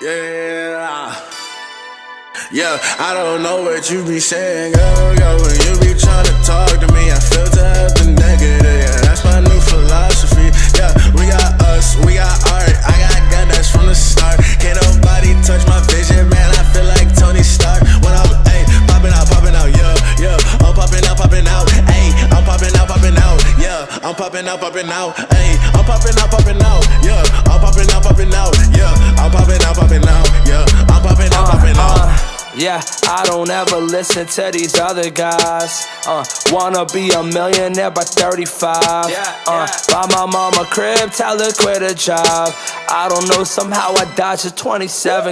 Yeah, yeah, I don't know what you be saying, girl, when you be tryna talk to me, I filter out the negative, yeah, that's my new philosophy, yeah, we got us, we got art, I got gun, that's from the start, can't nobody touch my vision, man, I feel like Tony Stark, when I'm, popping out, yeah, I'm popping out, I'm popping out, yeah, I'm popping out, I'm popping out, yeah, I'm popping out, yeah, I'm popping out, yeah, I'm popping out. Yeah, I don't ever listen to these other guys. Wanna be a millionaire by 35. Buy my mama crib, tell her quit a job. I don't know, somehow I dodged at 27.